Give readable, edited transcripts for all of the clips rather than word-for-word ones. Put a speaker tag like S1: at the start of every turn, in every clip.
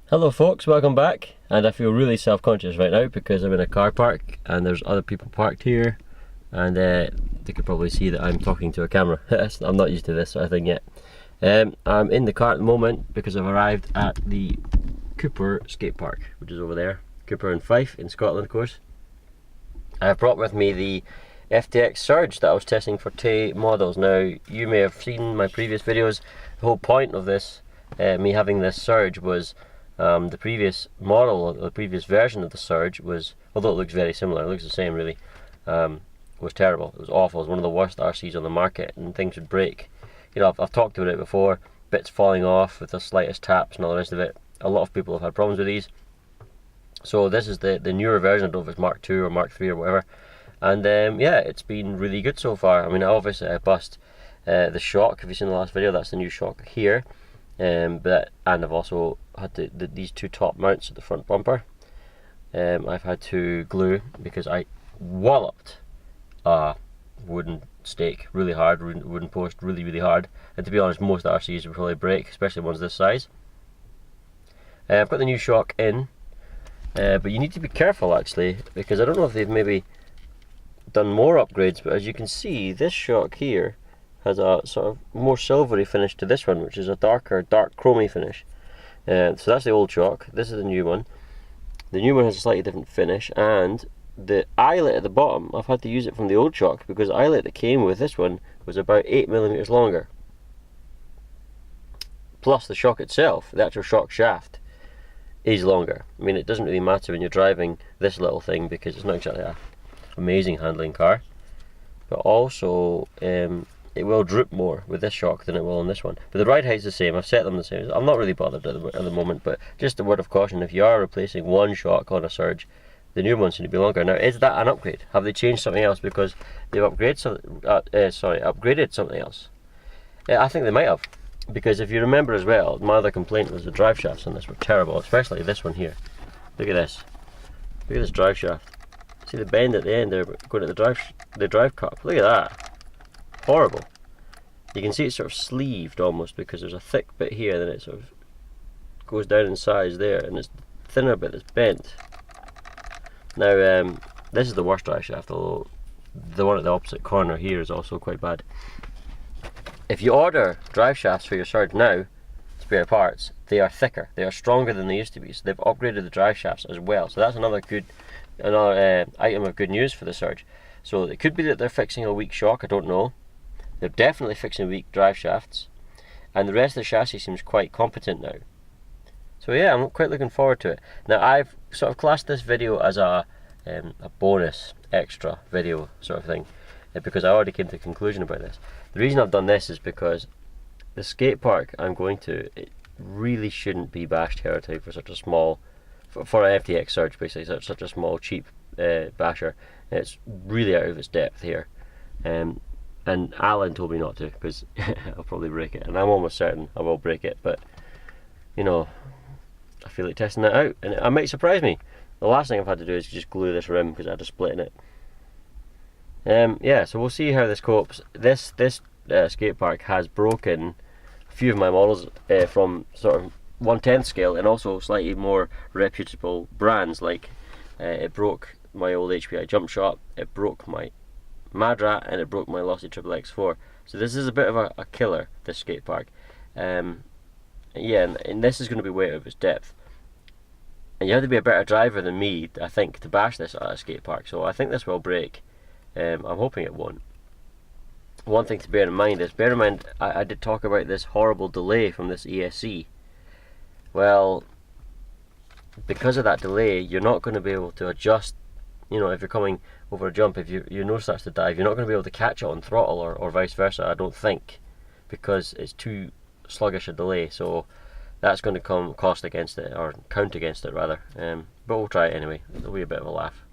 S1: Hello folks, welcome back. And I feel really self-conscious right now because I'm in a car park and there's other people parked here, and they could probably see that I'm talking to a camera. I'm not used to this sort of thing yet. I'm in the car at the moment because I've arrived at the Cooper skate park, which is over there. Cooper and Fife in Scotland, of course. I've brought with me the FTX Surge that I was testing for Tay Models. Now, you may have seen my previous videos. The whole point of this, me having this Surge, was the previous model, or the previous version of the Surge was, although it looks very similar, it looks the same really, was terrible. It was awful. It was one of the worst RCs on the market, and things would break. You know, I've talked about it before, bits falling off with the slightest taps and all the rest of it. A lot of people have had problems with these. So this is the newer version. I don't know if it's Mark 2 or Mark 3 or whatever. And yeah, it's been really good so far. I mean, obviously I bust the shock. If you've seen the last video, that's the new shock here. And I've also had these two top mounts at the front bumper. I've had to glue because I walloped a wooden stake really hard, wooden post really hard. And to be honest, most RCs would probably break, especially ones this size. I've got the new shock in, but you need to be careful actually, because I don't know if they've maybe done more upgrades, but as you can see, this shock here has a sort of more silvery finish to this one, which is a dark chromy finish. So that's the old shock. This is the new one. The new one has a slightly different finish, and the eyelet at the bottom, I've had to use it from the old shock because the eyelet that came with this one was about 8mm longer. Plus the shock itself, the actual shock shaft, is longer. I mean, it doesn't really matter when you're driving this little thing because it's not exactly an amazing handling car, but also it will droop more with this shock than it will on this one. But the ride height's the same. I've set them the same. I'm not really bothered at the moment, but just a word of caution: if you are replacing one shock on a Surge, the new one's going to be longer. Now, is that an upgrade? Have they changed something else because they've upgraded something else? I think they might have, because if you remember as well, my other complaint was the drive shafts on this were terrible, especially this one here. Look at this. Look at this drive shaft. See the bend at the end there going to the drive cup. Look at that. Horrible. You can see it's sort of sleeved almost because there's a thick bit here, then it sort of goes down in size there, and this thinner bit that's bent. Now this is the worst drive shaft, although the one at the opposite corner here is also quite bad. If you order drive shafts for your Surge now, spare parts, they are thicker, they are stronger than they used to be, so they've upgraded the drive shafts as well. So that's another item of good news for the Surge. So it could be that they're fixing a weak shock, I don't know. They're definitely fixing weak drive shafts, and the rest of the chassis seems quite competent now. So yeah, I'm quite looking forward to it. Now, I've sort of classed this video as a bonus extra video sort of thing, because I already came to a conclusion about this. The reason I've done this is because the skate park I'm going to, it really shouldn't be bashed territory for such a small, for an FTX Surge basically, such a small cheap basher. It's really out of its depth here. And Alun told me not to, because I'll probably break it, and I'm almost certain I will break it, but you know, I feel like testing it out, and it might surprise me. The last thing I've had to do is just glue this rim because I had a split in it. Yeah, so we'll see how this copes. This skate park has broken a few of my models from sort of 1/10 scale, and also slightly more reputable brands, like it broke my old HPI jump shot, it broke my Madrat, and it broke my Lossy XXX4. So this is a bit of a killer, this skate park. Yeah, and this is going to be way out of its depth. And you have to be a better driver than me, I think, to bash this at a skate park. So I think this will break. I'm hoping it won't. One thing to bear in mind is, I did talk about this horrible delay from this ESC. Well, because of that delay, you're not going to be able to adjust. You know, if you're coming over a jump, if your nose starts to dive, you're not going to be able to catch it on throttle, or vice versa, I don't think, because it's too sluggish a delay. So that's going to cost against it, or count against it rather. But we'll try it anyway. It'll be a bit of a laugh.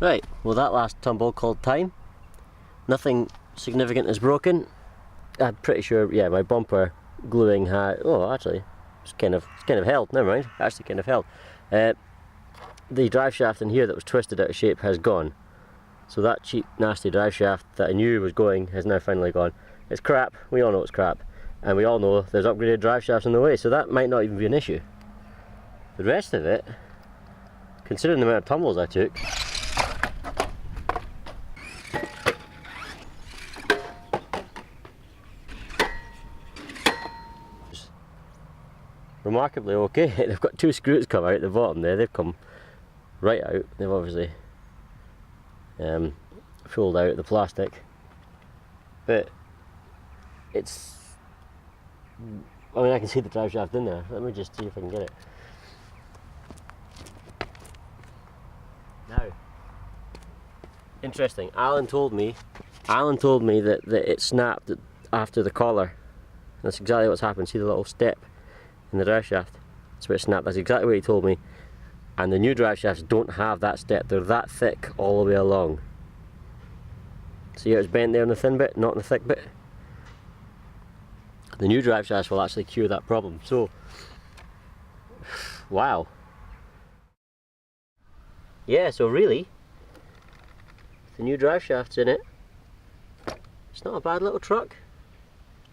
S1: Right, well that last tumble called time. Nothing significant is broken. I'm pretty sure, yeah, my bumper gluing had, oh actually, it's kind of held, never mind, actually kind of held. The drive shaft in here that was twisted out of shape has gone. So that cheap, nasty drive shaft that I knew was going has now finally gone. It's crap, we all know it's crap. And we all know there's upgraded drive shafts on the way, so that might not even be an issue. The rest of it, considering the amount of tumbles I took, remarkably okay. They've got two screws come out at the bottom there, they've come right out. They've obviously pulled out the plastic, but it's, I mean I can see the drive shaft in there. Let me just see if I can get it. Now, interesting, Alun told me that it snapped after the collar. That's exactly what's happened. See the little step in the drive shaft? That's where it snapped. That's exactly what he told me. And the new drive shafts don't have that step. They're that thick all the way along. See how it's bent there on the thin bit, not on the thick bit? The new drive shafts will actually cure that problem. So, wow. Yeah, so really, the new drive shafts in it, it's not a bad little truck.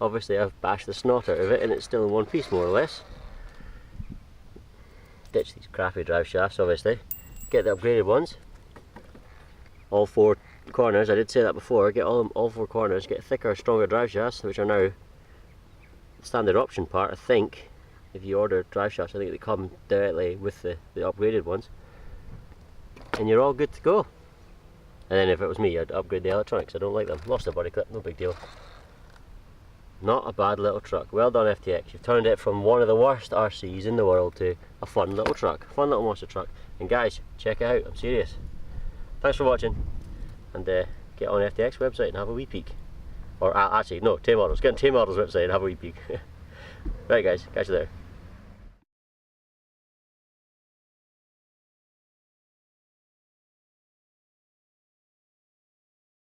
S1: Obviously I've bashed the snot out of it and it's still in one piece more or less. Ditch these crappy drive shafts obviously, get the upgraded ones. All four corners, I did say that before, get all four corners, get thicker, stronger drive shafts, which are now the standard option part I think. If you order drive shafts, I think they come directly with the upgraded ones. And you're all good to go. And then if it was me, I'd upgrade the electronics. I don't like them. Lost a body clip, no big deal. Not a bad little truck. Well done FTX. You've turned it from one of the worst RCs in the world to a fun little truck. Fun little monster truck. And guys, check it out. I'm serious. Thanks for watching. And get on FTX website and have a wee peek. Or actually, no, Tay Models. Get on Tay Models website and have a wee peek. Right guys, catch you there.